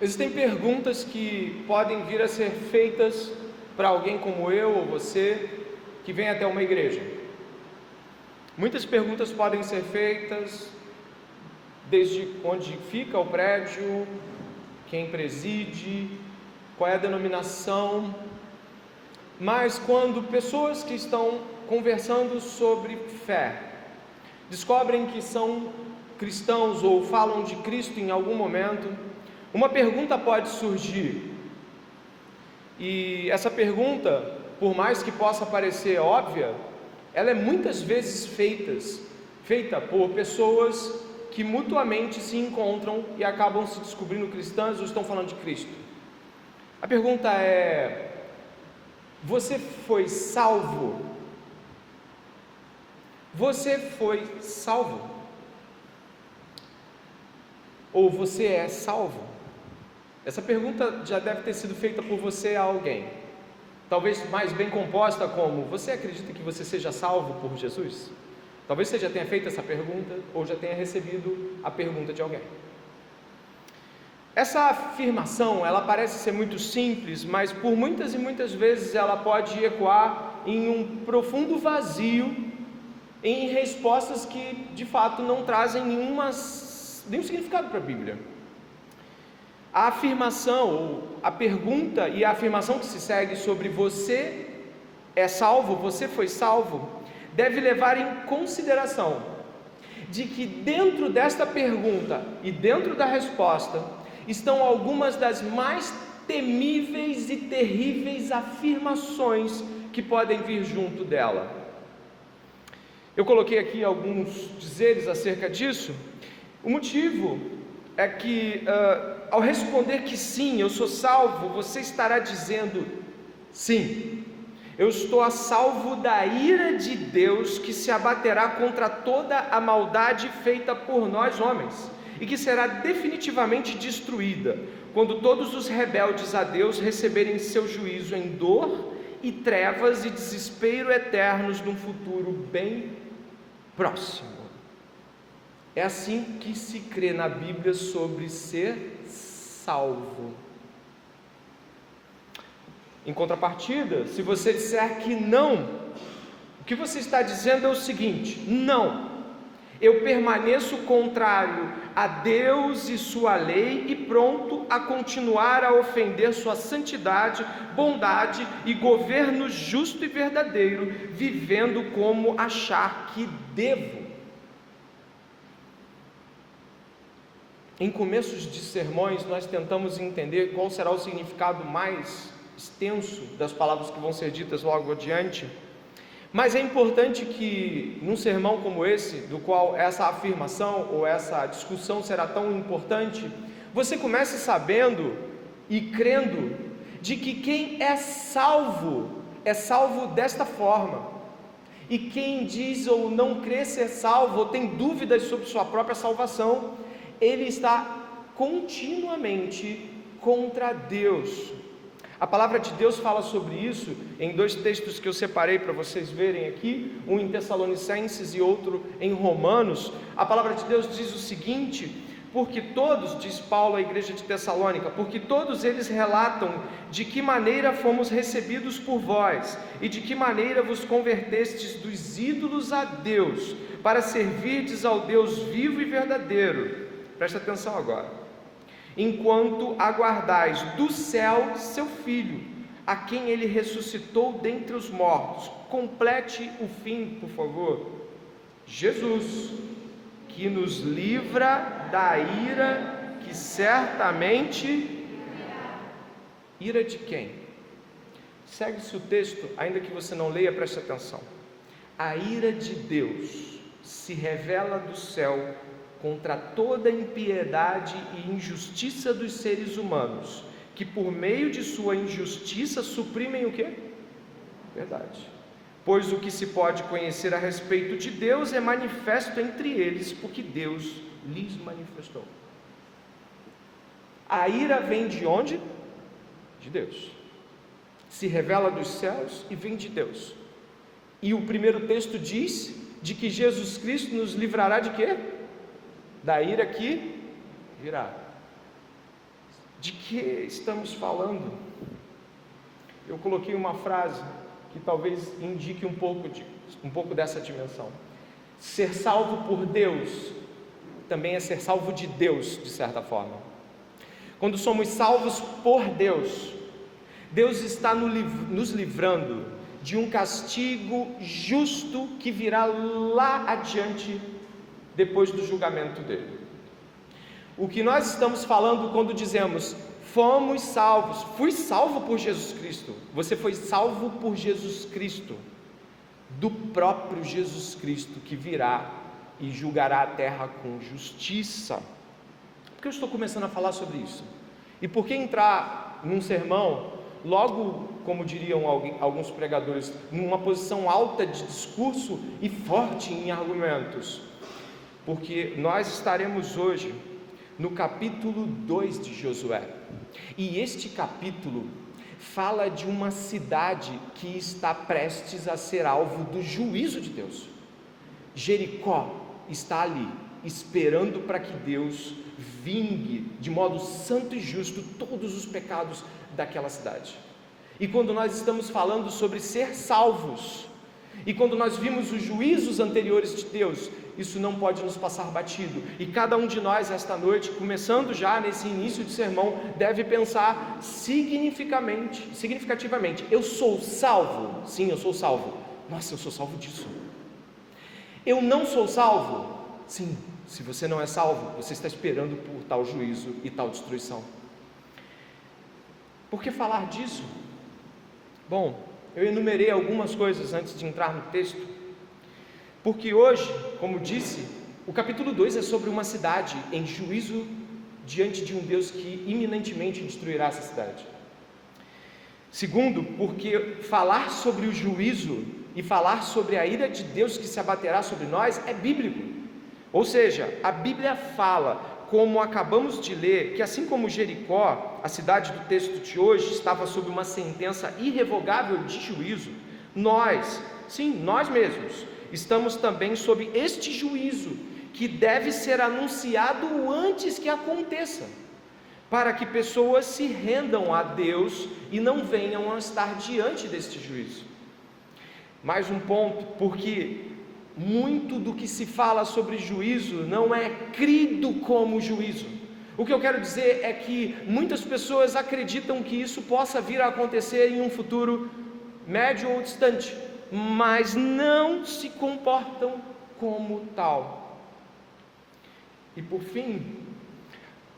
Existem perguntas que podem vir a ser feitas para alguém como eu ou você que vem até uma igreja. Muitas perguntas podem ser feitas desde onde fica o prédio, quem preside, qual é a denominação. Mas quando pessoas que estão conversando sobre fé descobrem que são cristãos ou falam de Cristo em algum momento, uma pergunta pode surgir. E essa pergunta, por mais que possa parecer óbvia, ela é muitas vezes feita por pessoas que mutuamente se encontram e acabam se descobrindo cristãs ou estão falando de Cristo. A pergunta é: você foi salvo? Você foi salvo? Ou você é salvo? Essa pergunta já deve ter sido feita por você a alguém, talvez mais bem composta como: você acredita que você seja salvo por Jesus? Talvez você já tenha feito essa pergunta, ou já tenha recebido a pergunta de alguém. Essa afirmação, ela parece ser muito simples, mas por muitas e muitas vezes ela pode ecoar em um profundo vazio, em respostas que de fato não trazem nenhum significado para a Bíblia. A afirmação, ou a pergunta e a afirmação que se segue sobre você é salvo, você foi salvo, deve levar em consideração de que dentro desta pergunta e dentro da resposta estão algumas das mais temíveis e terríveis afirmações que podem vir junto dela. Eu coloquei aqui alguns dizeres acerca disso. O motivo é que ao responder que sim, eu sou salvo, você estará dizendo: sim, eu estou a salvo da ira de Deus que se abaterá contra toda a maldade feita por nós homens, e que será definitivamente destruída quando todos os rebeldes a Deus receberem seu juízo em dor e trevas e desespero eternos num futuro bem próximo. É assim que se crê na Bíblia sobre ser salvo. Em contrapartida, se você disser que não, o que você está dizendo é o seguinte: não, eu permaneço contrário a Deus e sua lei e pronto a continuar a ofender sua santidade, bondade e governo justo e verdadeiro, vivendo como achar que devo. Em começos de sermões, nós tentamos entender qual será o significado mais extenso das palavras que vão ser ditas logo adiante, mas é importante que num sermão como esse, do qual essa afirmação ou essa discussão será tão importante, você comece sabendo e crendo de que quem é salvo desta forma, e quem diz ou não crê ser salvo ou tem dúvidas sobre sua própria salvação, ele está continuamente contra Deus. A palavra de Deus fala sobre isso em dois textos que eu separei para vocês verem aqui, um em Tessalonicenses e outro em Romanos. A palavra de Deus diz o seguinte: porque todos, diz Paulo à igreja de Tessalônica, porque todos eles relatam de que maneira fomos recebidos por vós, e de que maneira vos convertestes dos ídolos a Deus, para servirdes ao Deus vivo e verdadeiro. Presta atenção agora. Enquanto aguardais do céu seu Filho, a quem ele ressuscitou dentre os mortos. Complete o fim, por favor. Jesus, que nos livra da ira que certamente... Ira de quem? Segue-se o texto, ainda que você não leia, preste atenção. A ira de Deus se revela do céu contra toda impiedade e injustiça dos seres humanos, que por meio de sua injustiça suprimem o quê? Verdade. Pois o que se pode conhecer a respeito de Deus é manifesto entre eles, porque Deus lhes manifestou. A ira vem de onde? De Deus. Se revela dos céus e vem de Deus. E o primeiro texto diz de que Jesus Cristo nos livrará de quê? Da ira que virá. De que estamos falando? Eu coloquei uma frase que talvez indique um pouco dessa dimensão. Ser salvo por Deus também é ser salvo de Deus, de certa forma. Quando somos salvos por Deus, Deus está nos livrando de um castigo justo que virá lá adiante, depois do julgamento dele. O que nós estamos falando quando dizemos fomos salvos, fui salvo por Jesus Cristo, você foi salvo por Jesus Cristo, do próprio Jesus Cristo que virá e julgará a terra com justiça. Por que eu estou começando a falar sobre isso? E por que entrar num sermão, logo, como diriam alguns pregadores, numa posição alta de discurso e forte em argumentos? Porque nós estaremos hoje no capítulo 2 de Josué, e este capítulo fala de uma cidade que está prestes a ser alvo do juízo de Deus. Jericó está ali, esperando para que Deus vingue de modo santo e justo todos os pecados daquela cidade. E quando nós estamos falando sobre ser salvos, e quando nós vimos os juízos anteriores de Deus, isso não pode nos passar batido, e cada um de nós esta noite, começando já nesse início de sermão, deve pensar significativamente: eu sou salvo? Sim, eu sou salvo. Nossa, eu sou salvo disso. Eu não sou salvo? Sim, se você não é salvo, você está esperando por tal juízo e tal destruição. Por que falar disso? Bom, eu enumerei algumas coisas antes de entrar no texto, porque hoje, como disse, o capítulo 2 é sobre uma cidade em juízo diante de um Deus que iminentemente destruirá essa cidade. Segundo, porque falar sobre o juízo e falar sobre a ira de Deus que se abaterá sobre nós é bíblico. Ou seja, a Bíblia fala, como acabamos de ler, que assim como Jericó, a cidade do texto de hoje, estava sob uma sentença irrevogável de juízo, nós mesmos, estamos também sob este juízo, que deve ser anunciado antes que aconteça, para que pessoas se rendam a Deus e não venham a estar diante deste juízo. Mais um ponto, porque muito do que se fala sobre juízo não é crido como juízo. O que eu quero dizer é que muitas pessoas acreditam que isso possa vir a acontecer em um futuro médio ou distante, mas não se comportam como tal. E por fim,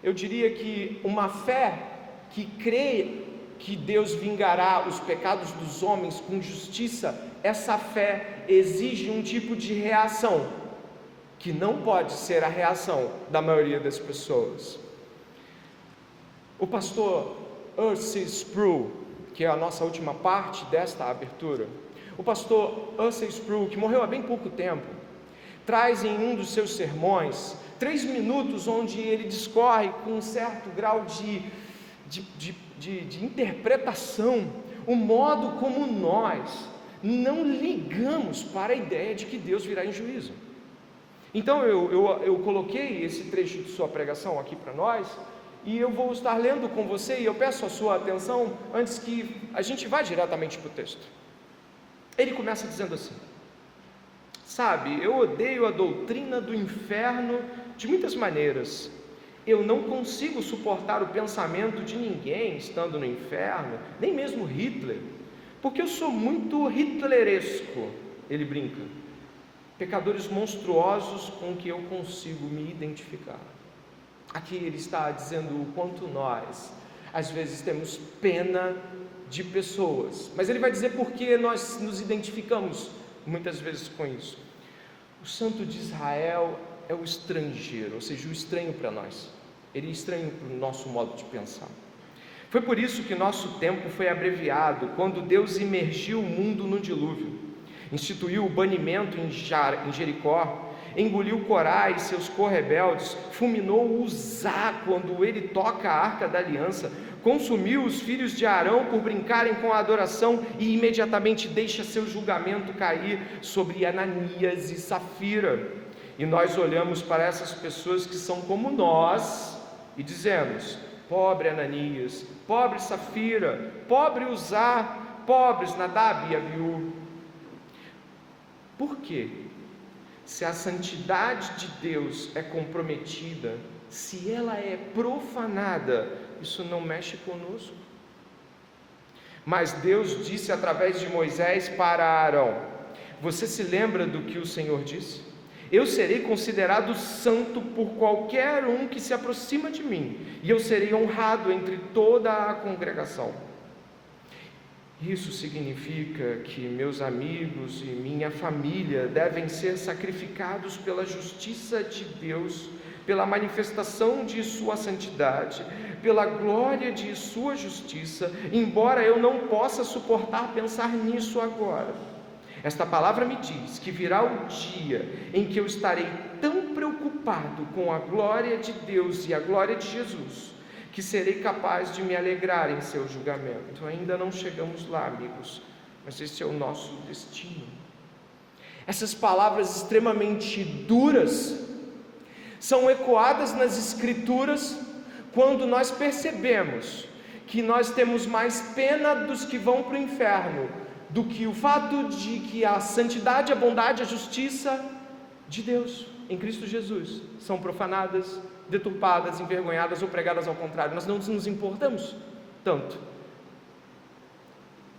eu diria que uma fé que crê que Deus vingará os pecados dos homens com justiça, essa fé exige um tipo de reação, que não pode ser a reação da maioria das pessoas. O pastor R.C. Sproul, que é a nossa última parte desta abertura, o pastor R.C. Sproul, que morreu há bem pouco tempo, traz em um dos seus sermões 3 minutos onde ele discorre com um certo grau de interpretação o modo como nós não ligamos para a ideia de que Deus virá em juízo. Então eu coloquei esse trecho de sua pregação aqui para nós, e eu vou estar lendo com você, e eu peço a sua atenção antes que a gente vá diretamente para o texto. Ele começa dizendo assim: sabe, eu odeio a doutrina do inferno de muitas maneiras. Eu não consigo suportar o pensamento de ninguém estando no inferno, nem mesmo Hitler, porque eu sou muito hitleresco. Ele brinca: pecadores monstruosos com que eu consigo me identificar. Aqui ele está dizendo o quanto nós, às vezes, temos pena de pessoas, mas ele vai dizer por que nós nos identificamos muitas vezes com isso. O santo de Israel é o estrangeiro, ou seja, o estranho para nós. Ele é estranho para o nosso modo de pensar. Foi por isso que nosso tempo foi abreviado, quando Deus imergiu o mundo no dilúvio, instituiu o banimento em Jericó, engoliu Corá e seus correbeldes, fulminou Uzá quando ele toca a arca da aliança, consumiu os filhos de Arão por brincarem com a adoração e imediatamente deixa seu julgamento cair sobre Ananias e Safira. E nós olhamos para essas pessoas que são como nós e dizemos: pobre Ananias, pobre Safira, pobre Uzá, pobres Nadab e Abiú. Por quê? Se a santidade de Deus é comprometida, se ela é profanada, isso não mexe conosco. Mas Deus disse através de Moisés para Arão: você se lembra do que o Senhor disse? Eu serei considerado santo por qualquer um que se aproxima de mim, e eu serei honrado entre toda a congregação. Isso significa que meus amigos e minha família devem ser sacrificados pela justiça de Deus, pela manifestação de sua santidade, pela glória de sua justiça, embora eu não possa suportar pensar nisso agora. Esta palavra me diz que virá o dia em que eu estarei tão preocupado com a glória de Deus e a glória de Jesus, que serei capaz de me alegrar em seu julgamento. Ainda não chegamos lá, amigos, mas esse é o nosso destino. Essas palavras extremamente duras são ecoadas nas Escrituras quando nós percebemos que nós temos mais pena dos que vão para o inferno do que o fato de que a santidade, a bondade, a justiça de Deus em Cristo Jesus são profanadas, deturpadas, envergonhadas ou pregadas ao contrário. Nós não nos importamos tanto.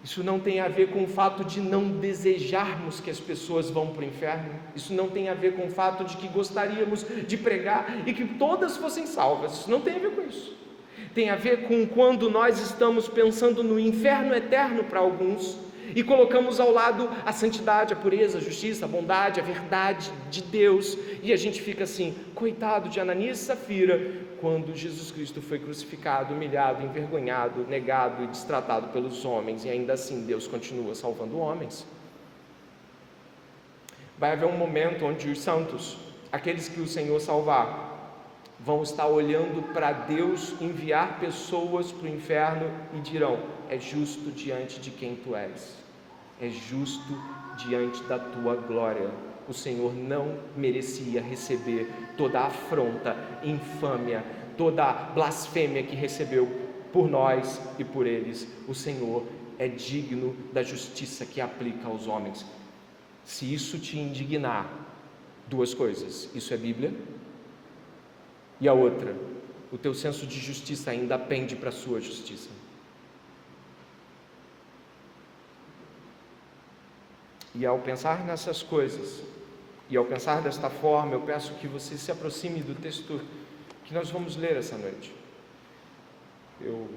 Isso não tem a ver com o fato de não desejarmos que as pessoas vão para o inferno. Isso não tem a ver com o fato de que gostaríamos de pregar e que todas fossem salvas. Isso não tem a ver com isso. Tem a ver com quando nós estamos pensando no inferno eterno para alguns e colocamos ao lado a santidade, a pureza, a justiça, a bondade, a verdade de Deus, e a gente fica assim: coitado de Ananias e Safira, quando Jesus Cristo foi crucificado, humilhado, envergonhado, negado e destratado pelos homens, e ainda assim Deus continua salvando homens. Vai haver um momento onde os santos, aqueles que o Senhor salvar, vão estar olhando para Deus enviar pessoas para o inferno e dirão: é justo diante de quem tu és, é justo diante da tua glória. O Senhor não merecia receber toda a afronta, infâmia, toda a blasfêmia que recebeu por nós e por eles. O Senhor é digno da justiça que aplica aos homens. Se isso te indignar, duas coisas: isso é Bíblia, e a outra, o teu senso de justiça ainda pende para a sua justiça. E ao pensar nessas coisas, e ao pensar desta forma, eu peço que você se aproxime do texto que nós vamos ler essa noite. Eu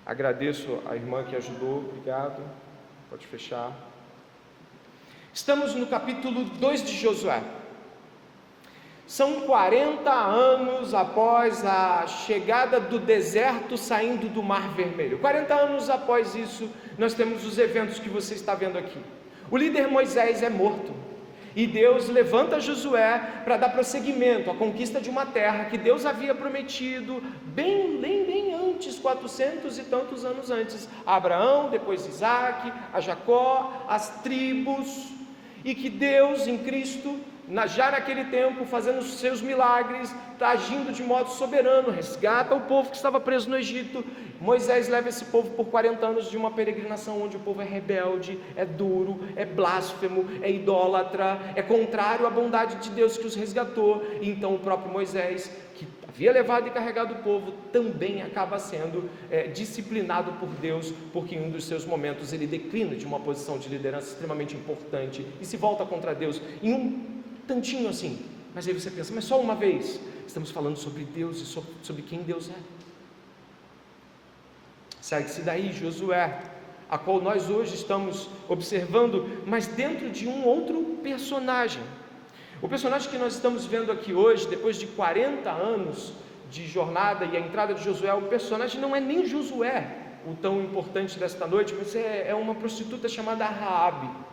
agradeço a irmã que ajudou, obrigado, pode fechar. Estamos no capítulo 2 de Josué. São 40 anos após a chegada do deserto saindo do Mar Vermelho. 40 anos após isso, nós temos os eventos que você está vendo aqui. O líder Moisés é morto, e Deus levanta Josué para dar prosseguimento à conquista de uma terra que Deus havia prometido bem antes, 400 e tantos anos antes, a Abraão, depois Isaac, a Jacó, as tribos, e que Deus em Cristo, já naquele tempo, fazendo os seus milagres, está agindo de modo soberano, resgata o povo que estava preso no Egito. Moisés leva esse povo por 40 anos de uma peregrinação onde o povo é rebelde, é duro, é blasfemo, é idólatra, é contrário à bondade de Deus que os resgatou. E então o próprio Moisés, que havia levado e carregado o povo, também acaba sendo disciplinado por Deus, porque em um dos seus momentos ele declina de uma posição de liderança extremamente importante e se volta contra Deus em um tantinho assim. Mas aí você pensa: mas só uma vez? Estamos falando sobre Deus e sobre quem Deus é. Segue-se daí Josué, a qual nós hoje estamos observando, mas dentro de um outro personagem. O personagem que nós estamos vendo aqui hoje, depois de 40 anos de jornada e a entrada de Josué, o personagem não é nem Josué, o tão importante desta noite, mas é uma prostituta chamada Raabe.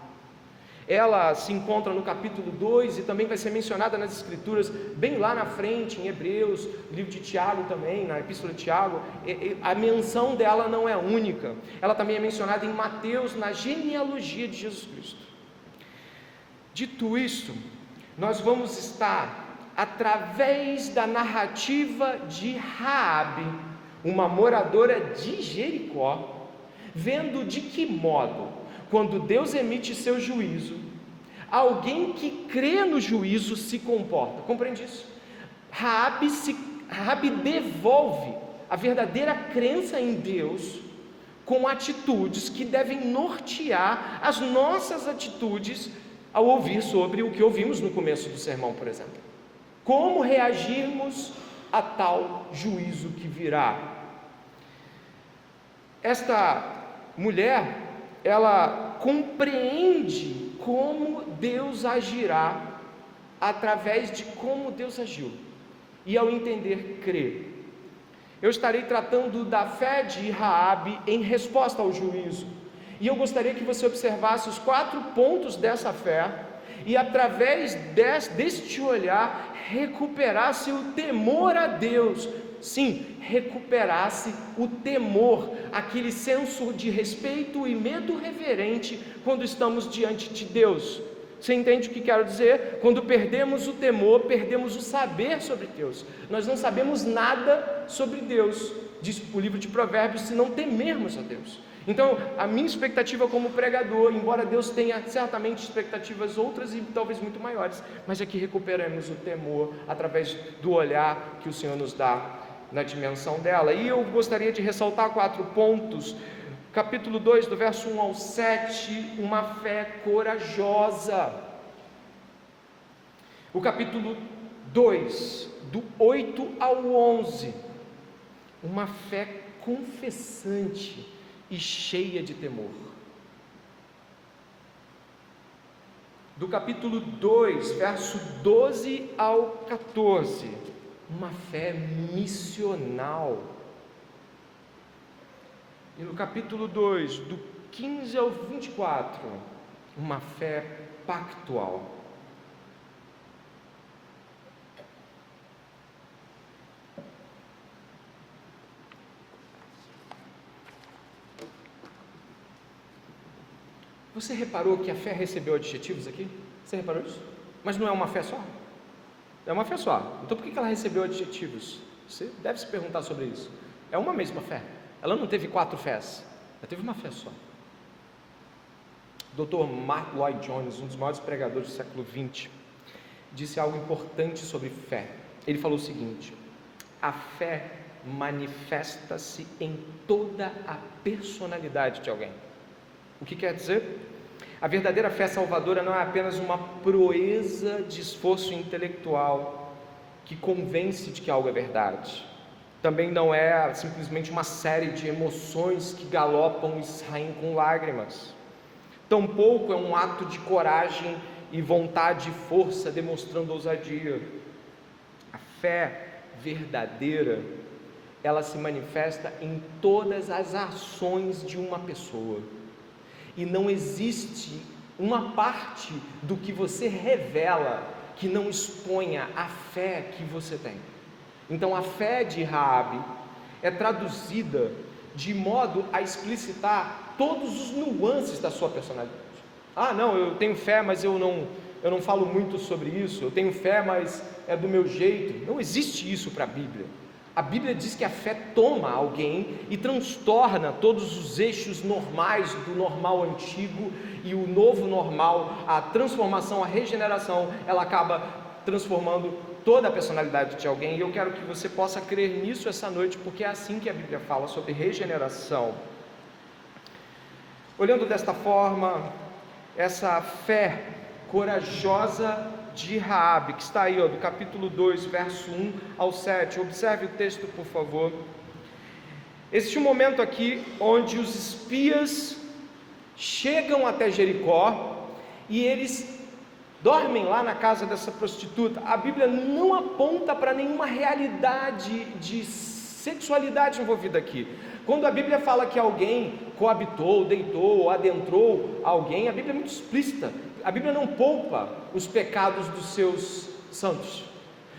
Ela se encontra no capítulo 2 e também vai ser mencionada nas Escrituras, bem lá na frente, em Hebreus, livro de Tiago também, na Epístola de Tiago. A menção dela não é única, ela também é mencionada em Mateus, na genealogia de Jesus Cristo. Dito isto, nós vamos estar através da narrativa de Raabe, uma moradora de Jericó, vendo de que modo, quando Deus emite seu juízo, alguém que crê no juízo se comporta. Compreende isso? Raabe devolve a verdadeira crença em Deus com atitudes que devem nortear as nossas atitudes ao ouvir sobre o que ouvimos no começo do sermão, por exemplo. Como reagirmos a tal juízo que virá? Esta mulher, ela compreende como Deus agirá através de como Deus agiu, e ao entender, crê. Eu estarei tratando da fé de Raabe em resposta ao juízo, e eu gostaria que você observasse os 4 pontos dessa fé, e através deste olhar, recuperasse o temor a Deus. Sim, recuperasse o temor, aquele senso de respeito e medo reverente quando estamos diante de Deus. Você entende o que quero dizer? Quando perdemos o temor, perdemos o saber sobre Deus. Nós não sabemos nada sobre Deus, diz o livro de Provérbios, se não temermos a Deus. Então, a minha expectativa como pregador, embora Deus tenha certamente expectativas outras e talvez muito maiores, mas é que recuperemos o temor através do olhar que o Senhor nos dá na dimensão dela. E eu gostaria de ressaltar 4 pontos. Capítulo 2, do verso 1 ao 7, uma fé corajosa. O capítulo 2, do 8 ao 11, uma fé confessante e cheia de temor. Do capítulo 2, verso 12 ao 14, uma fé missional. E no capítulo 2, do 15 ao 24, uma fé pactual. Você reparou que a fé recebeu adjetivos aqui? Você reparou isso? Mas não é uma fé só? É uma fé só. Então por que ela recebeu adjetivos? Você deve se perguntar sobre isso. É uma mesma fé. Ela não teve 4 fés, ela teve uma fé só. Dr. Mark Lloyd Jones, um dos maiores pregadores do século XX, disse algo importante sobre fé. Ele falou o seguinte: a fé manifesta-se em toda a personalidade de alguém. O que quer dizer? A verdadeira fé salvadora não é apenas uma proeza de esforço intelectual que convence de que algo é verdade. Também não é simplesmente uma série de emoções que galopam e saem com lágrimas. Tampouco é um ato de coragem e vontade e força demonstrando ousadia. A fé verdadeira, ela se manifesta em todas as ações de uma pessoa. E não existe uma parte do que você revela que não exponha a fé que você tem. Então a fé de Raabe é traduzida de modo a explicitar todos os nuances da sua personalidade. Ah, não, eu tenho fé, mas eu não falo muito sobre isso. Eu tenho fé, mas é do meu jeito. Não existe isso para a Bíblia. A Bíblia diz que a fé toma alguém e transtorna todos os eixos normais do normal antigo e o novo normal, a transformação, a regeneração, ela acaba transformando toda a personalidade de alguém. E eu quero que você possa crer nisso essa noite, porque é assim que a Bíblia fala sobre regeneração. Olhando desta forma, essa fé corajosa de Raabe, que está aí, do capítulo 2, verso 1 ao 7, observe o texto, por favor. Existe um momento aqui onde os espias chegam até Jericó e eles dormem lá na casa dessa prostituta. A Bíblia não aponta para nenhuma realidade de sexualidade envolvida aqui. Quando a Bíblia fala que alguém coabitou, deitou ou adentrou alguém, a Bíblia é muito explícita. A Bíblia não poupa os pecados dos seus santos.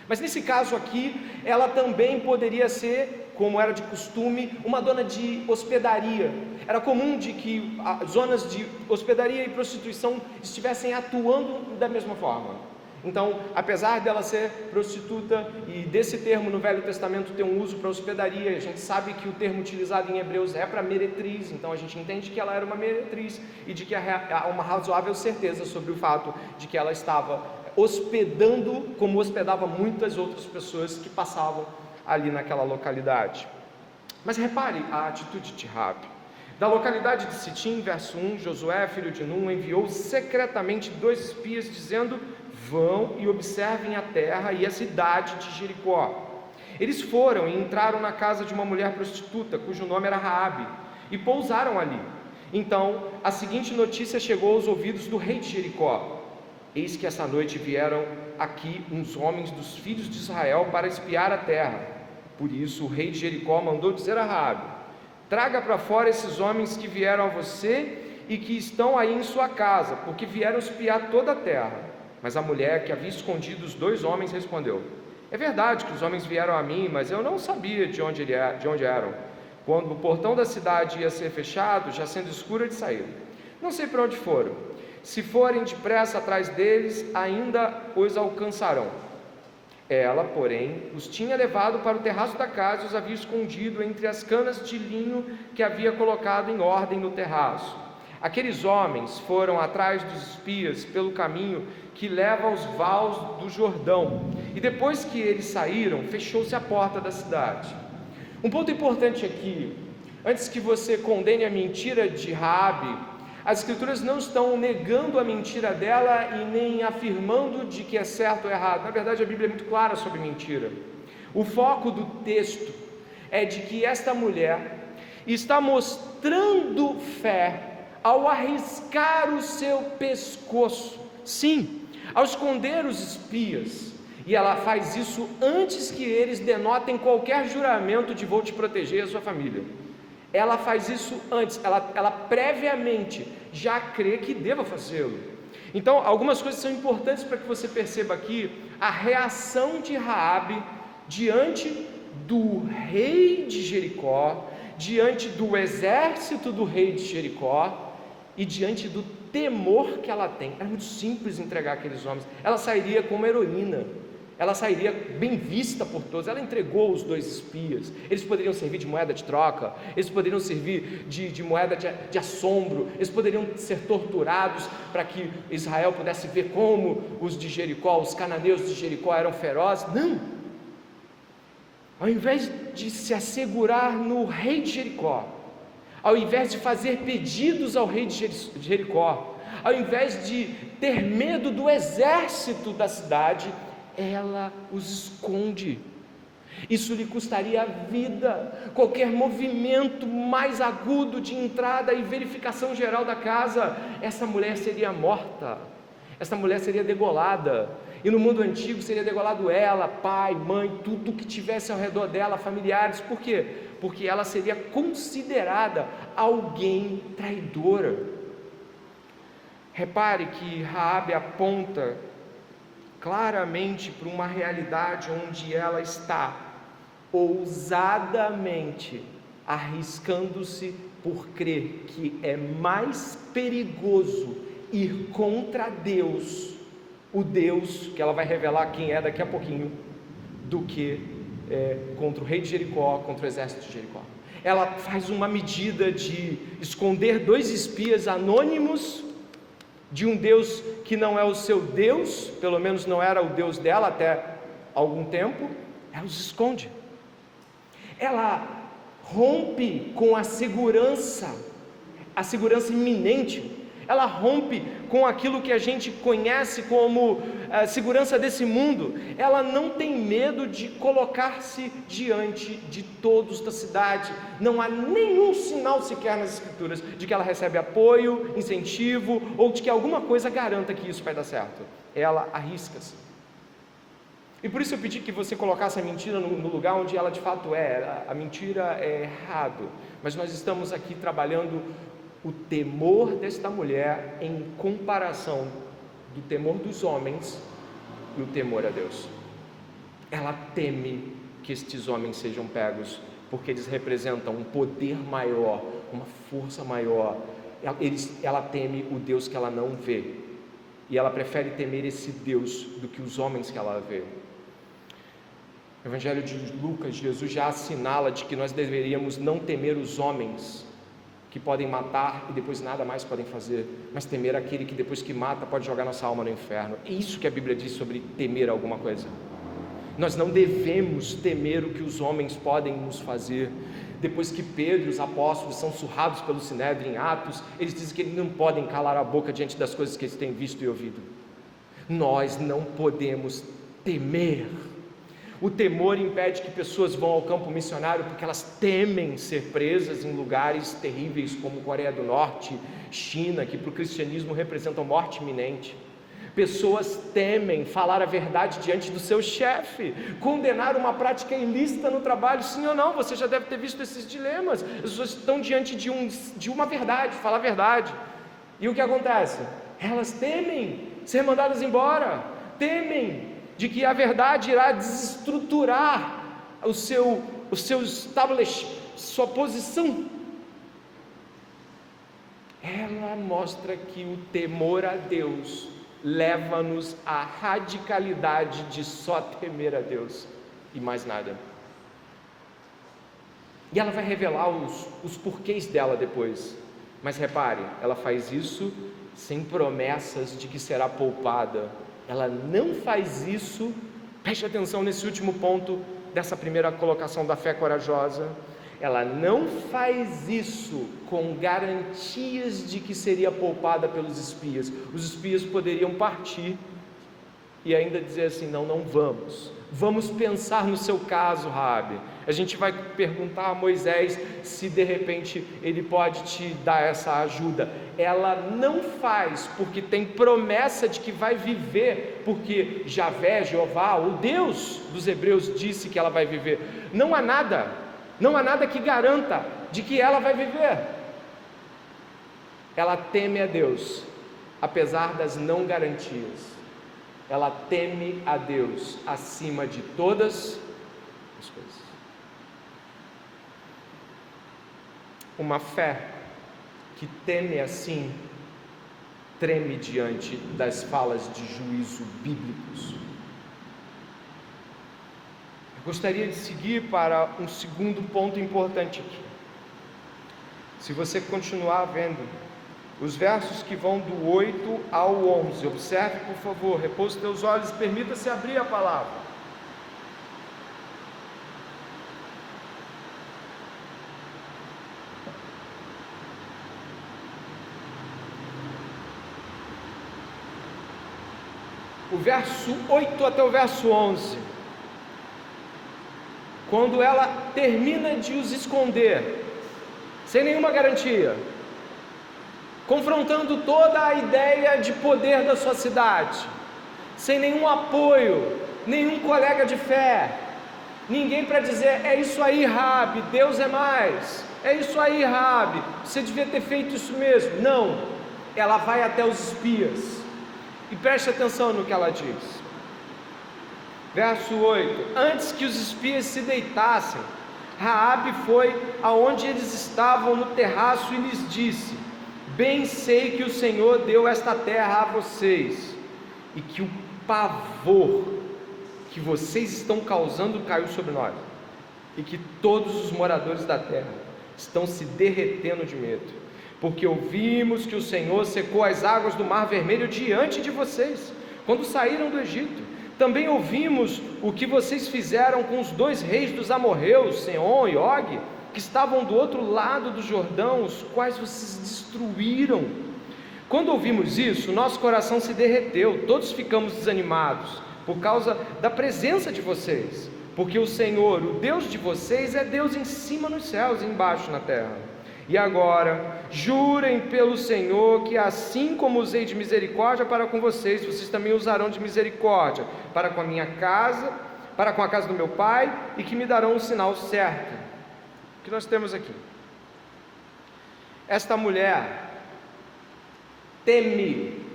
Mas nesse caso aqui, ela também poderia ser, como era de costume, uma dona de hospedaria. Era comum de que as zonas de hospedaria e prostituição estivessem atuando da mesma forma. Então, apesar dela ser prostituta, e desse termo no Velho Testamento ter um uso para hospedaria, a gente sabe que o termo utilizado em Hebreus é para meretriz, então a gente entende que ela era uma meretriz, e de que há uma razoável certeza sobre o fato de que ela estava hospedando, como hospedava muitas outras pessoas que passavam ali naquela localidade. Mas repare a atitude de Rabi. Da localidade de Sitim, verso 1, Josué, filho de Nun, enviou secretamente 2 espias, dizendo: vão e observem a terra e a cidade de Jericó. Eles foram e entraram na casa de uma mulher prostituta, cujo nome era Raabe, e pousaram ali. Então, a seguinte notícia chegou aos ouvidos do rei de Jericó: eis que essa noite vieram aqui uns homens dos filhos de Israel para espiar a terra. Por isso o rei de Jericó mandou dizer a Raabe: traga para fora esses homens que vieram a você e que estão aí em sua casa, porque vieram espiar toda a terra. Mas a mulher que havia escondido os 2 homens respondeu: é verdade que os homens vieram a mim, mas eu não sabia de onde eram. Quando o portão da cidade ia ser fechado, já sendo escuro, eles saíram. Não sei para onde foram. Se forem depressa atrás deles, ainda os alcançarão. Ela, porém, os tinha levado para o terraço da casa e os havia escondido entre as canas de linho que havia colocado em ordem no terraço. Aqueles homens foram atrás dos espias pelo caminho que leva aos vales do Jordão, e depois que eles saíram, fechou-se a porta da cidade. Um ponto importante aqui: antes que você condene a mentira de Raabe, as Escrituras não estão negando a mentira dela e nem afirmando de que é certo ou errado. Na verdade, a Bíblia é muito clara sobre mentira. O foco do texto é de que esta mulher está mostrando fé ao arriscar o seu pescoço, sim, ao esconder os espias, e ela faz isso antes que eles denotem qualquer juramento de vou te proteger e a sua família. Ela faz isso antes, ela previamente já crê que deva fazê-lo. Então, algumas coisas são importantes para que você perceba aqui a reação de Raabe diante do rei de Jericó, diante do exército do rei de Jericó e diante do temor que ela tem. Era muito simples entregar aqueles homens. Ela sairia como heroína, ela sairia bem vista por todos. Ela entregou os 2 espias. Eles poderiam servir de moeda de troca, eles poderiam servir de moeda de assombro, eles poderiam ser torturados para que Israel pudesse ver como os de Jericó, os cananeus de Jericó eram ferozes. Não! Ao invés de se assegurar no rei de Jericó, ao invés de fazer pedidos ao rei de Jericó, ao invés de ter medo do exército da cidade, ela os esconde. Isso lhe custaria a vida. Qualquer movimento mais agudo de entrada e verificação geral da casa, essa mulher seria morta, essa mulher seria degolada. E no mundo antigo seria degolado ela, pai, mãe, tudo que tivesse ao redor dela, familiares. Por quê? Porque ela seria considerada alguém traidora. Repare que Raabe aponta claramente para uma realidade onde ela está ousadamente arriscando-se por crer que é mais perigoso ir contra Deus, o Deus que ela vai revelar quem é daqui a pouquinho, do que contra o rei de Jericó, contra o exército de Jericó. Ela faz uma medida de esconder 2 espias anônimos de um Deus que não é o seu Deus, pelo menos não era o Deus dela até algum tempo. Ela os esconde. Ela rompe com a segurança iminente. Ela rompe com aquilo que a gente conhece como segurança desse mundo. Ela não tem medo de colocar-se diante de todos da cidade. Não há nenhum sinal sequer nas Escrituras de que ela recebe apoio, incentivo, ou de que alguma coisa garanta que isso vai dar certo. Ela arrisca-se. E por isso eu pedi que você colocasse a mentira no lugar onde ela de fato é. A mentira é errado, mas nós estamos aqui trabalhando o temor desta mulher em comparação do temor dos homens e o temor a Deus. Ela teme que estes homens sejam pegos, porque eles representam um poder maior, uma força maior. Ela teme o Deus que ela não vê. e ela prefere temer esse Deus do que os homens que ela vê. No Evangelho de Lucas, Jesus já assinala de que nós deveríamos não temer os homens que podem matar e depois nada mais podem fazer, mas temer aquele que depois que mata pode jogar nossa alma no inferno. É isso que a Bíblia diz sobre temer alguma coisa. Nós não devemos temer o que os homens podem nos fazer. Depois que Pedro e os apóstolos são surrados pelo Sinédrio em Atos, eles dizem que eles não podem calar a boca diante das coisas que eles têm visto e ouvido. Nós não podemos temer. O temor impede que pessoas vão ao campo missionário porque elas temem ser presas em lugares terríveis como Coreia do Norte, China, que para o cristianismo representam morte iminente. Pessoas temem falar a verdade diante do seu chefe, condenar uma prática ilícita no trabalho, sim ou não. Você já deve ter visto esses dilemas. As pessoas estão diante de uma verdade, falar a verdade, e o que acontece? Elas temem ser mandadas embora, temem de que a verdade irá desestruturar o seu sua posição. Ela mostra que o temor a Deus leva-nos à radicalidade de só temer a Deus e mais nada. E ela vai revelar os porquês dela depois, mas repare, ela faz isso sem promessas de que será poupada. Ela não faz isso, preste atenção nesse último ponto dessa primeira colocação da fé corajosa, ela não faz isso com garantias de que seria poupada pelos espias. Os espias poderiam partir e ainda dizer assim: não vamos pensar no seu caso, Raabe. A gente vai perguntar a Moisés se de repente ele pode te dar essa ajuda. Ela não faz porque tem promessa de que vai viver, porque Jeová, o Deus dos hebreus, disse que ela vai viver. Não há nada que garanta de que ela vai viver. Ela teme a Deus, apesar das não garantias. Ela teme a Deus acima de todas as coisas. Uma fé que teme assim, treme diante das falas de juízo bíblicos. Eu gostaria de seguir para um segundo ponto importante aqui. Se você continuar vendo os versos que vão do 8 ao 11, observe por favor, repouse teus olhos, permita-se abrir a palavra. O verso 8 até o verso 11, quando ela termina de os esconder, sem nenhuma garantia, confrontando toda a ideia de poder da sua cidade, sem nenhum apoio, nenhum colega de fé, ninguém para dizer: é isso aí, Raabe, Deus é mais, é isso aí, Raabe, você devia ter feito isso mesmo. Não, ela vai até os espias, e preste atenção no que ela diz. Verso 8: antes que os espias se deitassem, Raabe foi aonde eles estavam no terraço e lhes disse: bem sei que o Senhor deu esta terra a vocês, e que o pavor que vocês estão causando caiu sobre nós, e que todos os moradores da terra estão se derretendo de medo, porque ouvimos que o Senhor secou as águas do Mar Vermelho diante de vocês, quando saíram do Egito. Também ouvimos o que vocês fizeram com os 2 reis dos amorreus, Seom e Og, que estavam do outro lado do Jordão, os quais vocês destruíram. Quando ouvimos isso, nosso coração se derreteu, todos ficamos desanimados, por causa da presença de vocês, porque o Senhor, o Deus de vocês, é Deus em cima nos céus e embaixo na terra. E agora, jurem pelo Senhor que assim como usei de misericórdia para com vocês, vocês também usarão de misericórdia para com a minha casa, para com a casa do meu pai, e que me darão um sinal certo. O que nós temos aqui? Esta mulher teme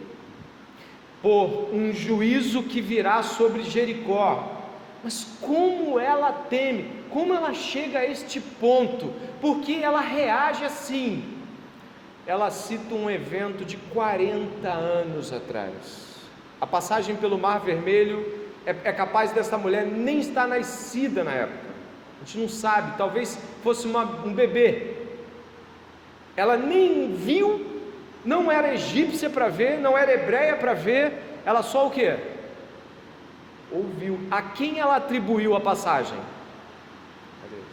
por um juízo que virá sobre Jericó. Mas como ela teme, como ela chega a este ponto, porque ela reage assim? ela cita um evento de 40 anos atrás. A passagem pelo Mar Vermelho é capaz dessa mulher nem estar nascida na época. A gente não sabe, talvez fosse um bebê. Ela nem viu, não era egípcia para ver, não era hebreia para ver, ela só o quê? Ouviu. A quem ela atribuiu a passagem? A Deus.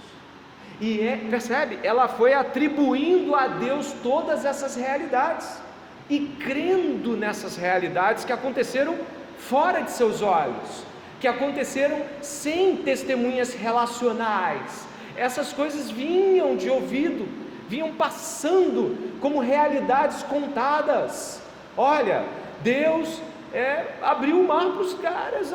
E percebe? Ela foi atribuindo a Deus todas essas realidades e crendo nessas realidades que aconteceram fora de seus olhos, que aconteceram sem testemunhas relacionais. Essas coisas vinham de ouvido, vinham passando como realidades contadas. Olha, Deus abriu o mar para os caras,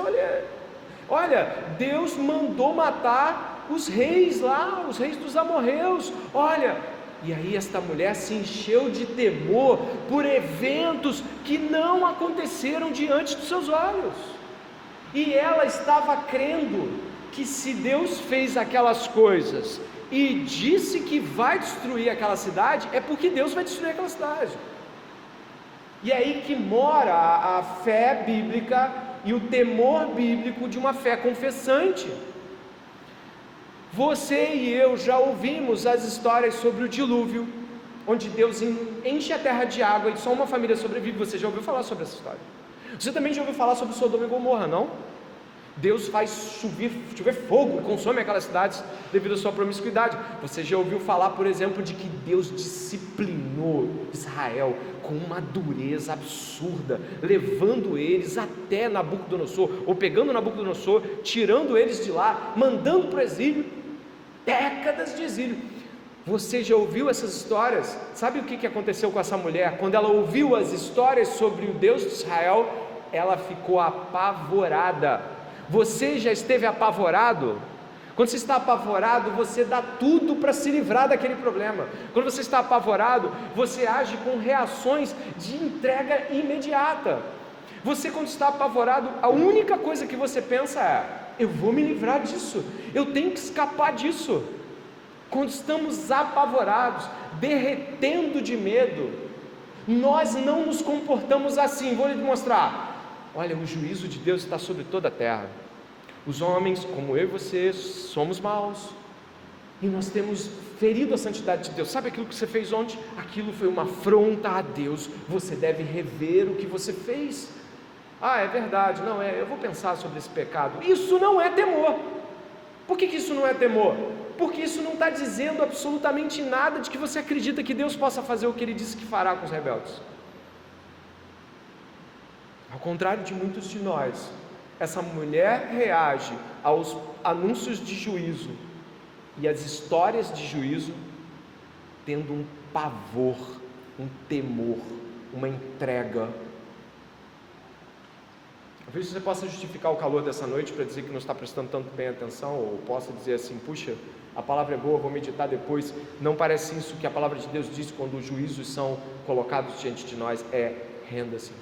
olha, Deus mandou matar os reis lá, os reis dos amorreus, olha. E aí esta mulher se encheu de temor por eventos que não aconteceram diante dos seus olhos, e ela estava crendo que se Deus fez aquelas coisas e disse que vai destruir aquela cidade, é porque Deus vai destruir aquela cidade. E é aí que mora a fé bíblica e o temor bíblico de uma fé confessante. Você e eu já ouvimos as histórias sobre o dilúvio, onde Deus enche a terra de água e só uma família sobrevive. Você já ouviu falar sobre essa história? Você também já ouviu falar sobre Sodoma e Gomorra, não? Deus faz chover fogo, consome aquelas cidades devido à sua promiscuidade. Você já ouviu falar, por exemplo, de que Deus disciplinou Israel com uma dureza absurda, levando eles até Nabucodonosor, ou pegando Nabucodonosor, tirando eles de lá, mandando para o exílio, décadas de exílio. Você já ouviu essas histórias? Sabe o que aconteceu com essa mulher? Quando ela ouviu as histórias sobre o Deus de Israel, ela ficou apavorada. Você já esteve apavorado? Quando você está apavorado, você dá tudo para se livrar daquele problema. Quando você está apavorado, você age com reações de entrega imediata. Você, quando está apavorado, a única coisa que você pensa é: eu vou me livrar disso, eu tenho que escapar disso. Quando estamos apavorados, derretendo de medo, nós não nos comportamos assim. Vou lhe mostrar. Olha, o juízo de Deus está sobre toda a terra. Os homens, como eu e você, somos maus, e nós temos ferido a santidade de Deus. Sabe aquilo que você fez ontem? Aquilo foi uma afronta a Deus. Você deve rever o que você fez. Ah, é verdade, eu vou pensar sobre esse pecado. Isso não é temor. Por que isso não é temor? Porque isso não está dizendo absolutamente nada de que você acredita que Deus possa fazer o que Ele disse que fará com os rebeldes. Ao contrário de muitos de nós, essa mulher reage aos anúncios de juízo e às histórias de juízo tendo um pavor, um temor, uma entrega. Talvez você possa justificar o calor dessa noite para dizer que não está prestando tanto bem atenção, ou possa dizer assim: puxa, a palavra é boa, vou meditar depois. Não parece isso que a palavra de Deus diz quando os juízos são colocados diante de nós? Renda-se.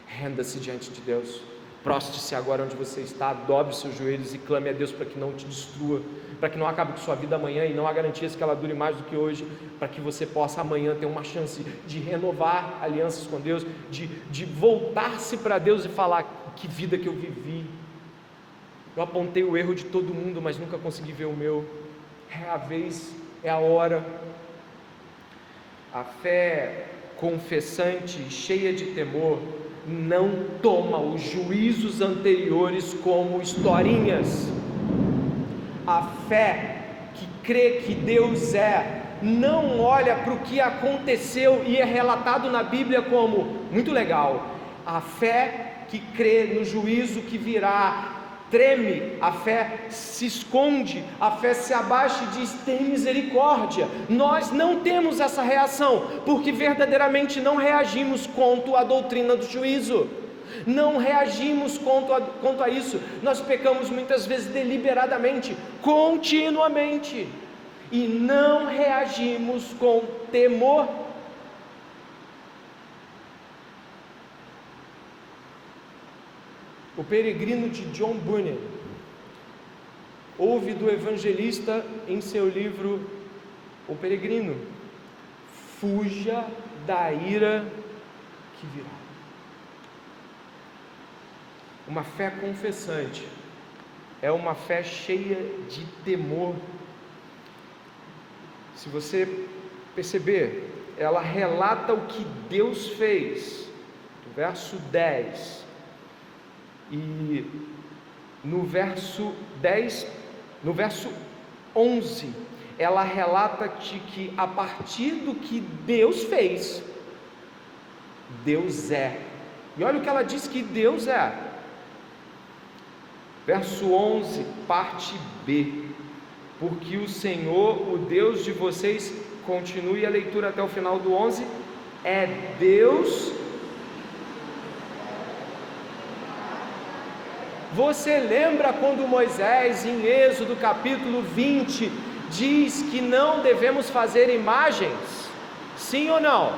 Renda-se diante de Deus. Proste-se agora onde você está, dobre os seus joelhos e clame a Deus para que não te destrua, para que não acabe com sua vida amanhã, e não há garantias que ela dure mais do que hoje, para que você possa amanhã ter uma chance de renovar alianças com Deus, de voltar-se para Deus e falar: que vida que eu vivi, eu apontei o erro de todo mundo, mas nunca consegui ver o meu. É a vez, é a hora. A fé confessante, cheia de temor, não toma os juízos anteriores como historinhas. A fé que crê que Deus não olha para o que aconteceu e é relatado na Bíblia como muito legal. A fé que crê no juízo que virá treme, a fé se esconde, a fé se abaixa e diz: tem misericórdia. Nós não temos essa reação, porque verdadeiramente não reagimos contra a doutrina do juízo, não reagimos quanto a isso. Nós pecamos muitas vezes deliberadamente, continuamente, e não reagimos com temor. O Peregrino de John Bunyan ouve do evangelista em seu livro O Peregrino: fuja da ira que virá. Uma fé confessante é uma fé cheia de temor. Se você perceber, ela relata o que Deus fez, no verso 10, e no verso 11, ela relata de que a partir do que Deus fez, Deus é. E olha o que ela diz que Deus é. Verso 11, parte B. Porque o Senhor, o Deus de vocês, continue a leitura até o final do 11, é Deus. Você lembra quando Moisés, em Êxodo capítulo 20, diz que não devemos fazer imagens? Sim ou não?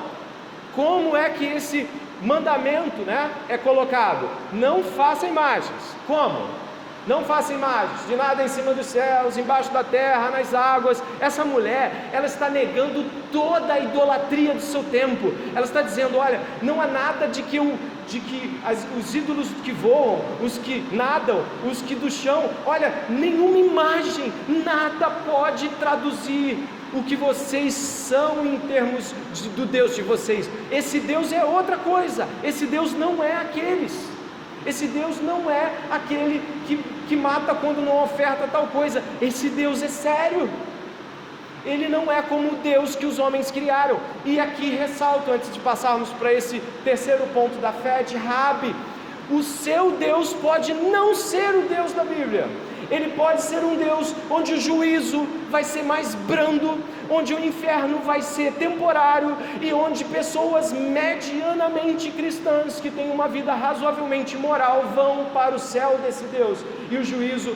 Como é que esse mandamento, é colocado? Não faça imagens. Como? Não faça imagens de nada em cima dos céus, embaixo da terra, nas águas. Essa mulher, ela está negando toda a idolatria do seu tempo. Ela está dizendo, olha, não há nada de que os ídolos que voam, os que nadam, os que do chão, olha, nenhuma imagem, nada pode traduzir o que vocês são em termos do Deus de vocês. Esse Deus é outra coisa, esse Deus não é aqueles. Esse Deus não é aquele que mata quando não oferta tal coisa. Esse Deus é sério. Ele não é como o Deus que os homens criaram. E aqui ressalto, antes de passarmos para esse terceiro ponto da fé de Raabe, o seu Deus pode não ser o Deus da Bíblia. Ele pode ser um Deus onde o juízo vai ser mais brando, onde o inferno vai ser temporário e onde pessoas medianamente cristãs que têm uma vida razoavelmente moral vão para o céu desse Deus. E o juízo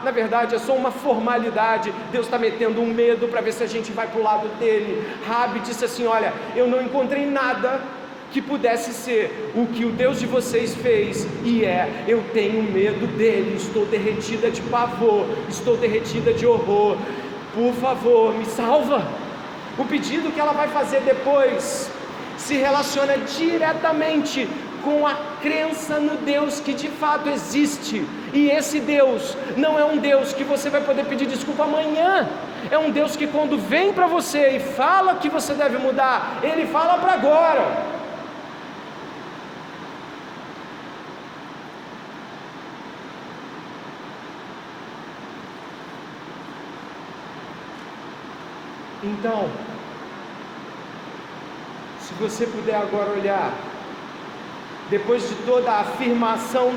na verdade é só uma formalidade. Deus está metendo um medo para ver se a gente vai para o lado dele. Raabe disse assim, olha, eu não encontrei nada que pudesse ser o que o Deus de vocês fez, e eu tenho medo dele, estou derretida de pavor, estou derretida de horror, por favor, me salva. O pedido que ela vai fazer depois se relaciona diretamente com a crença no Deus que de fato existe, e esse Deus não é um Deus que você vai poder pedir desculpa amanhã, é um Deus que quando vem para você e fala que você deve mudar, ele fala para agora. Então, se você puder agora olhar, depois de toda a afirmação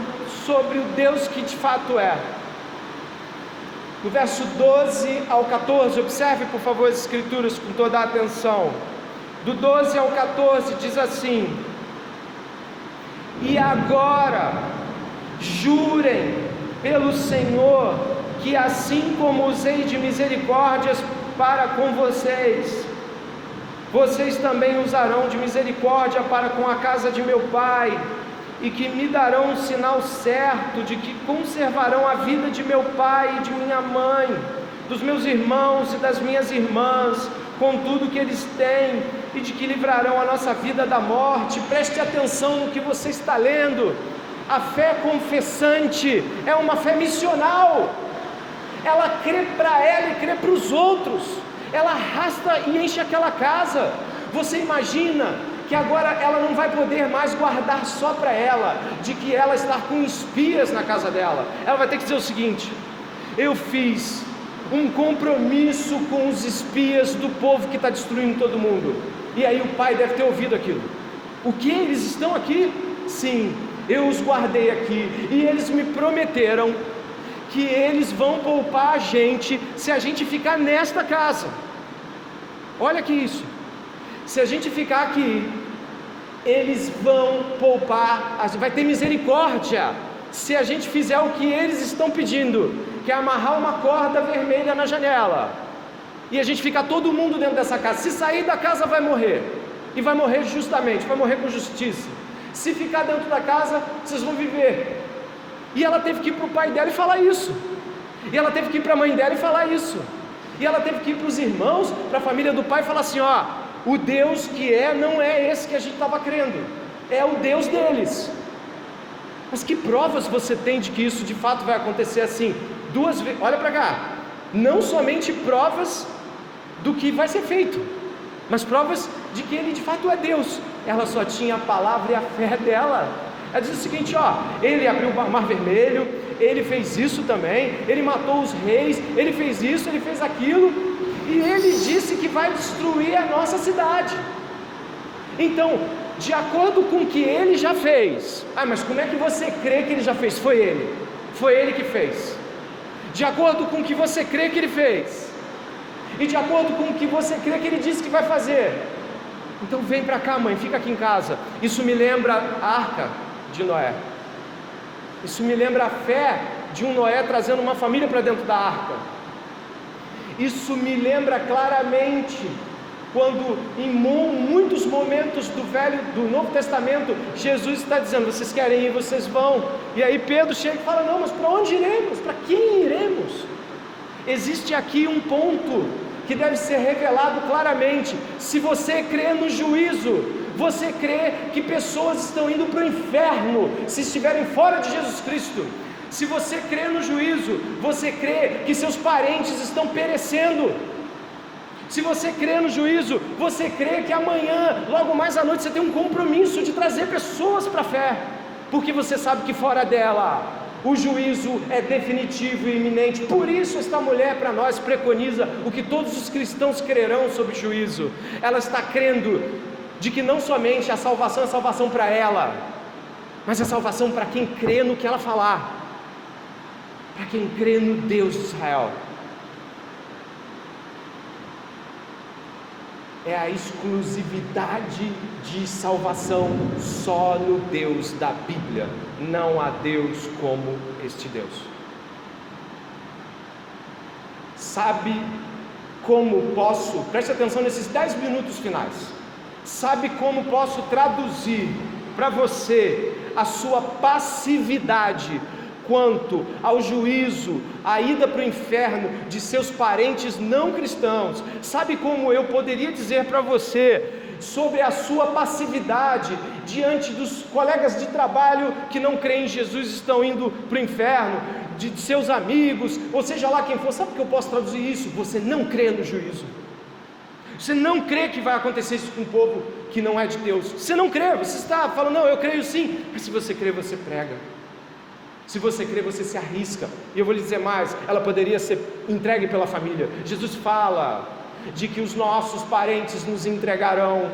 sobre o Deus que de fato é, no verso 12 ao 14, observe por favor as escrituras com toda a atenção. Do 12 ao 14 diz assim: e agora jurem pelo Senhor que assim como usei de misericórdias para com vocês, vocês também usarão de misericórdia para com a casa de meu pai, e que me darão um sinal certo de que conservarão a vida de meu pai e de minha mãe, dos meus irmãos e das minhas irmãs, com tudo que eles têm, e de que livrarão a nossa vida da morte. Preste atenção no que você está lendo. A fé confessante é uma fé missional. Ela crê para ela e crê para os outros. Ela arrasta e enche aquela casa. Você imagina que agora ela não vai poder mais guardar só para ela, de que ela está com espias na casa dela. Ela vai ter que dizer o seguinte: eu fiz um compromisso com os espias do povo que está destruindo todo mundo. E aí o pai deve ter ouvido aquilo. O que? Eles estão aqui? Sim, eu os guardei aqui, e eles me prometeram que eles vão poupar a gente se a gente ficar nesta casa. Olha que isso, se a gente ficar aqui, eles vão poupar, vai ter misericórdia se a gente fizer o que eles estão pedindo, que é amarrar uma corda vermelha na janela, e a gente ficar todo mundo dentro dessa casa. Se sair da casa vai morrer, e vai morrer justamente, vai morrer com justiça. Se ficar dentro da casa, vocês vão viver. E ela teve que ir para o pai dela e falar isso, e ela teve que ir para a mãe dela e falar isso, e ela teve que ir para os irmãos, para a família do pai e falar assim: ó, o Deus que não é esse que a gente estava crendo, é o Deus deles. Mas que provas você tem de que isso de fato vai acontecer assim? Duas vezes, olha para cá, não somente provas do que vai ser feito, mas provas de que ele de fato é Deus. Ela só tinha a palavra e a fé dela. Ela diz o seguinte, ele abriu o mar vermelho, ele fez isso também, ele matou os reis, ele fez isso, ele fez aquilo, e ele disse que vai destruir a nossa cidade. Então, de acordo com o que ele já fez, mas como é que você crê que ele já fez? Foi ele que fez. De acordo com o que você crê que ele fez, e de acordo com o que você crê que ele disse que vai fazer, então vem para cá, mãe, fica aqui em casa. Isso me lembra a arca de Noé, isso me lembra a fé de um Noé trazendo uma família para dentro da arca. Isso me lembra claramente quando em muitos momentos do Novo Testamento, Jesus está dizendo, vocês querem ir, vocês vão. E aí Pedro chega e fala, não, mas para onde iremos? Para quem iremos? Existe aqui um ponto que deve ser revelado claramente. Se você crê no juízo, você crê que pessoas estão indo para o inferno se estiverem fora de Jesus Cristo. Se você crê no juízo, você crê que seus parentes estão perecendo. Se você crê no juízo, você crê que amanhã, logo mais à noite, você tem um compromisso de trazer pessoas para a fé, porque você sabe que fora dela o juízo é definitivo e iminente. Por isso esta mulher para nós preconiza o que todos os cristãos crerão sobre juízo. Ela está crendo de que não somente a salvação é salvação para ela, mas a salvação para quem crê no que ela falar, para quem crê no Deus de Israel. É a exclusividade de salvação só no Deus da Bíblia. Não há Deus como este Deus. Sabe como posso, preste atenção nesses 10 minutos finais, sabe como posso traduzir para você a sua passividade quanto ao juízo, a ida para o inferno de seus parentes não cristãos? Sabe como eu poderia dizer para você sobre a sua passividade diante dos colegas de trabalho que não creem em Jesus, estão indo para o inferno, de seus amigos, ou seja lá quem for? Sabe o que eu posso traduzir isso? Você não crê no juízo, você não crê que vai acontecer isso com o povo que não é de Deus, você não crê, você está falando, não, eu creio sim, mas se você crê, você prega. Se você crê, você se arrisca. E eu vou lhe dizer mais, ela poderia ser entregue pela família. Jesus fala de que os nossos parentes nos entregarão,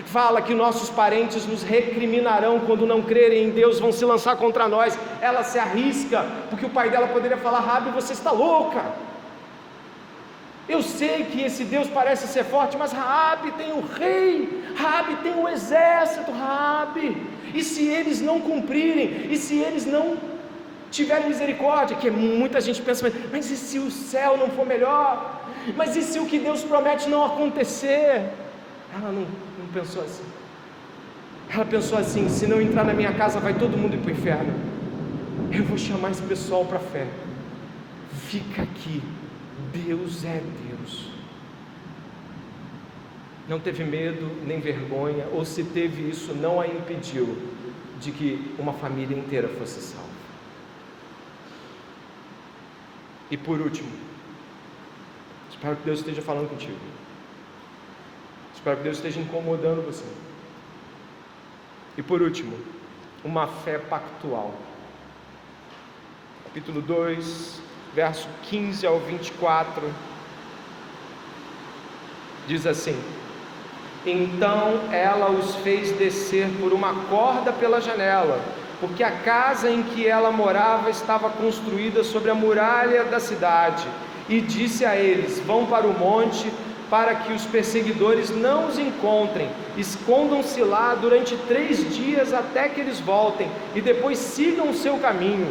fala que nossos parentes nos recriminarão quando não crerem em Deus, vão se lançar contra nós. Ela se arrisca, porque o pai dela poderia falar, Rabi, você está louca. Eu sei que esse Deus parece ser forte, mas Rabi tem o rei, Rabi tem o exército, Rabi. E se eles não cumprirem, e se eles não tiverem misericórdia, que muita gente pensa, mas e se o céu não for melhor? Mas e se o que Deus promete não acontecer? Ela não pensou assim. Ela pensou assim, se não entrar na minha casa, vai todo mundo ir para o inferno. Eu vou chamar esse pessoal para a fé. Fica aqui, Deus é Deus. Não teve medo nem vergonha, ou se teve isso, não a impediu de que uma família inteira fosse salva. E por último, espero que Deus esteja falando contigo, espero que Deus esteja incomodando você. E por último, uma fé pactual. Capítulo 2, verso 15 ao 24, diz assim: então ela os fez descer por uma corda pela janela, porque a casa em que ela morava estava construída sobre a muralha da cidade, e disse a eles: vão para o monte, para que os perseguidores não os encontrem, escondam-se lá durante 3 dias até que eles voltem, e depois sigam o seu caminho.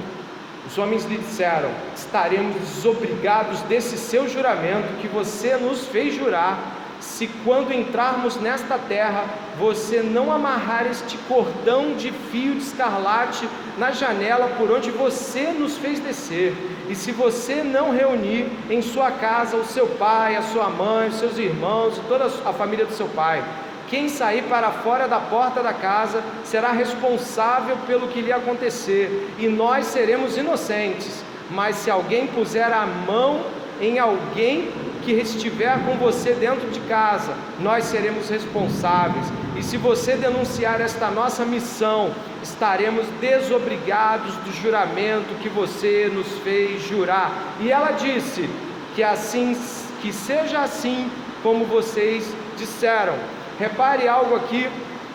Os homens lhe disseram: estaremos desobrigados desse seu juramento que você nos fez jurar, se quando entrarmos nesta terra, você não amarrar este cordão de fio de escarlate na janela por onde você nos fez descer, e se você não reunir em sua casa o seu pai, a sua mãe, os seus irmãos e toda a família do seu pai, quem sair para fora da porta da casa será responsável pelo que lhe acontecer, e nós seremos inocentes. Mas se alguém puser a mão em alguém que estiver com você dentro de casa, nós seremos responsáveis, e se você denunciar esta nossa missão, estaremos desobrigados do juramento que você nos fez jurar. E ela disse que seja assim como vocês disseram. Repare algo aqui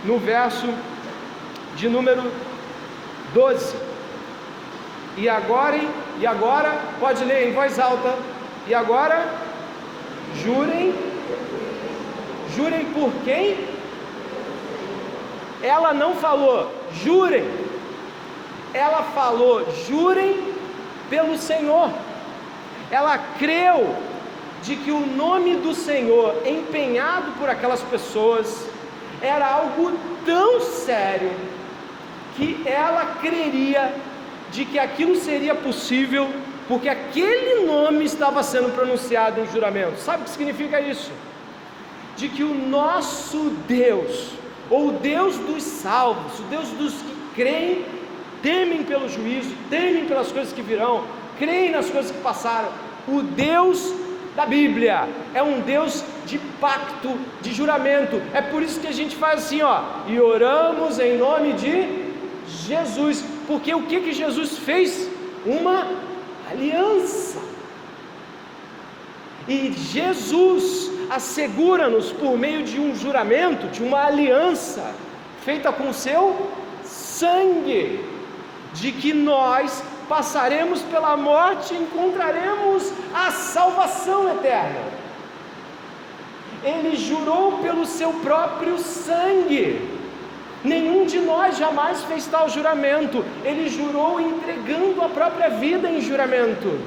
no verso de número 12. E agora, pode ler em voz alta. E agora, jurem por quem? Ela não falou jurem, ela falou jurem pelo Senhor. Ela creu de que o nome do Senhor empenhado por aquelas pessoas era algo tão sério, que ela creria de que aquilo seria possível, porque aquele nome estava sendo pronunciado em juramento. Sabe o que significa isso? De que o nosso Deus, ou o Deus dos salvos, o Deus dos que creem, temem pelo juízo, temem pelas coisas que virão, creem nas coisas que passaram, o Deus da Bíblia é um Deus de pacto, de juramento. É por isso que a gente faz assim, e oramos em nome de Jesus, porque o que Jesus fez? Uma aliança. E Jesus assegura-nos por meio de um juramento, de uma aliança feita com o seu sangue, de que nós passaremos pela morte e encontraremos a salvação eterna. Ele jurou pelo seu próprio sangue. Nenhum de nós jamais fez tal juramento. Ele jurou entregando a própria vida em juramento,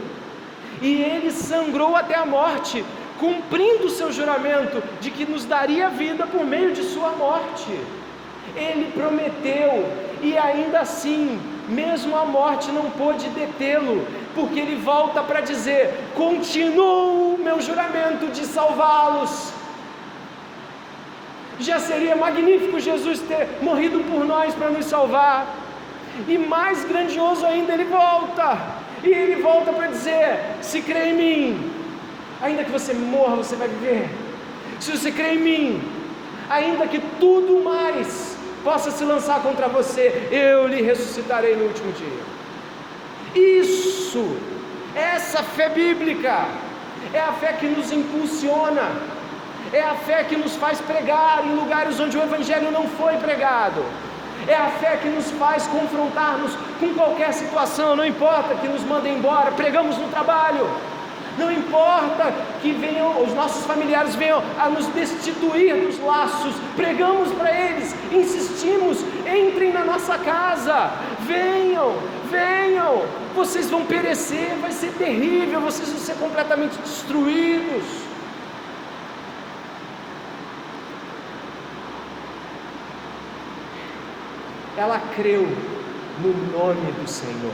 e ele sangrou até a morte, cumprindo o seu juramento de que nos daria vida por meio de sua morte. Ele prometeu, e ainda assim, mesmo a morte não pôde detê-lo, porque ele volta para dizer: continuo o meu juramento de salvá-los. Já seria magnífico Jesus ter morrido por nós para nos salvar, e mais grandioso ainda, ele volta para dizer: se crê em mim, ainda que você morra, você vai viver. Se você crê em mim, ainda que tudo mais possa se lançar contra você, eu lhe ressuscitarei no último dia. Essa fé bíblica é a fé que nos impulsiona, é a fé que nos faz pregar em lugares onde o Evangelho não foi pregado, é a fé que nos faz confrontar-nos com qualquer situação. Não importa que nos mandem embora, pregamos no trabalho. Não importa que os nossos familiares venham a nos destituir dos laços, pregamos para eles, insistimos: entrem na nossa casa, venham, vocês vão perecer, vai ser terrível, vocês vão ser completamente destruídos. Ela creu no nome do Senhor,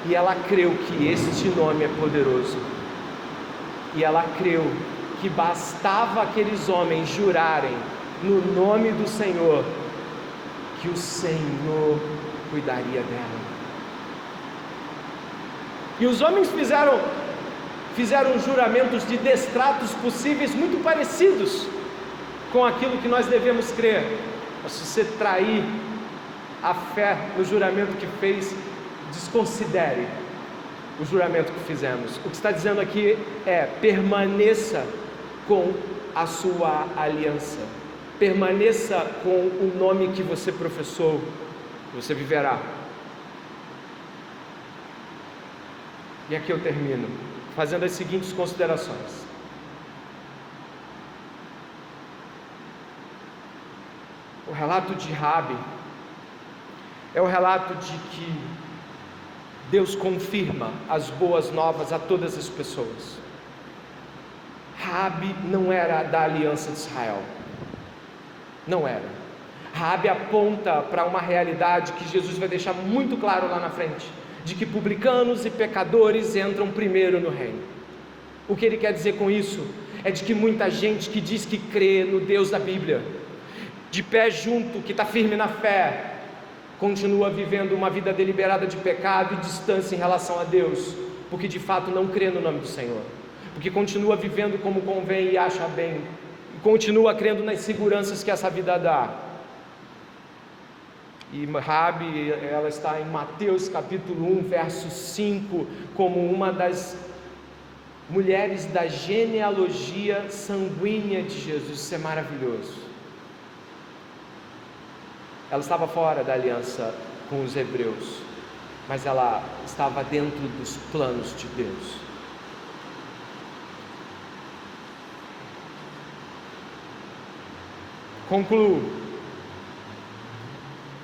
e ela creu que este nome é poderoso, e ela creu que bastava aqueles homens jurarem no nome do Senhor, que o Senhor cuidaria dela. E os homens fizeram juramentos de destratos possíveis, muito parecidos com aquilo que nós devemos crer. Mas se você trair a fé no juramento que fez, desconsidere o juramento que fizemos. O que está dizendo aqui é: permaneça com a sua aliança, permaneça com o nome que você professou, você viverá. E aqui eu termino fazendo as seguintes considerações. O relato de Raabe é o relato de que Deus confirma as boas novas a todas as pessoas. Raabe não era da aliança de Israel, não era. Raabe aponta para uma realidade que Jesus vai deixar muito claro lá na frente, de que publicanos e pecadores entram primeiro no reino. O que ele quer dizer com isso? É de que muita gente que diz que crê no Deus da Bíblia, de pé junto, que está firme na fé, continua vivendo uma vida deliberada de pecado e distância em relação a Deus, porque de fato não crê no nome do Senhor, porque continua vivendo como convém e acha bem, e continua crendo nas seguranças que essa vida dá. E Raabe, ela está em Mateus capítulo 1, verso 5, como uma das mulheres da genealogia sanguínea de Jesus. Isso é maravilhoso. Ela estava fora da aliança com os hebreus, mas ela estava dentro dos planos de Deus. Concluo.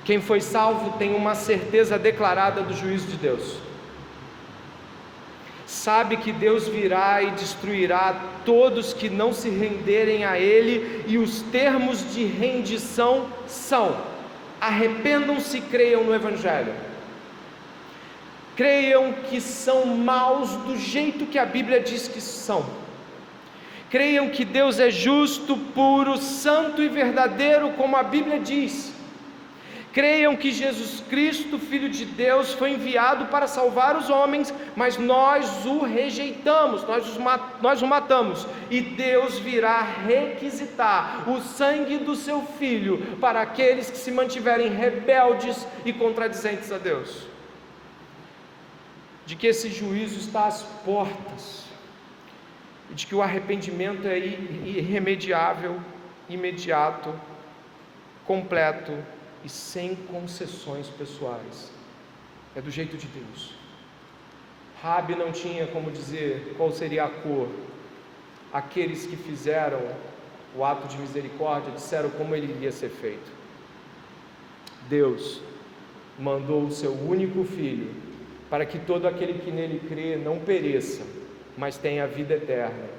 Quem foi salvo tem uma certeza declarada do juízo de Deus. Sabe que Deus virá e destruirá todos que não se renderem a Ele, e os termos de rendição são: arrependam-se e creiam no Evangelho. Creiam que são maus do jeito que a Bíblia diz que são. Creiam que Deus é justo, puro, santo e verdadeiro, como a Bíblia diz. Creiam que Jesus Cristo, Filho de Deus, foi enviado para salvar os homens, mas nós o rejeitamos, nós o matamos, e Deus virá requisitar o sangue do seu Filho para aqueles que se mantiverem rebeldes e contradizentes a Deus. De que esse juízo está às portas, e de que o arrependimento é irremediável, imediato, completo e sem concessões pessoais. É do jeito de Deus. Raabe não tinha como dizer qual seria a cor. Aqueles que fizeram o ato de misericórdia disseram como ele iria ser feito. Deus mandou o seu único Filho para que todo aquele que nele crê não pereça, mas tenha a vida eterna.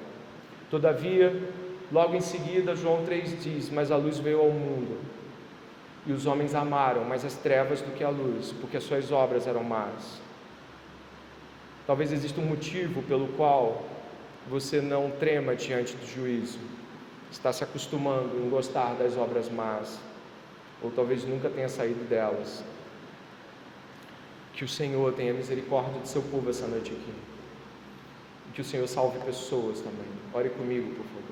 Todavia, logo em seguida, João 3 diz: mas a luz veio ao mundo, e os homens amaram mais as trevas do que a luz, porque as suas obras eram más. Talvez exista um motivo pelo qual você não trema diante do juízo. Está se acostumando em gostar das obras más, ou talvez nunca tenha saído delas. Que o Senhor tenha misericórdia de seu povo essa noite aqui, e que o Senhor salve pessoas também. Ore comigo, por favor.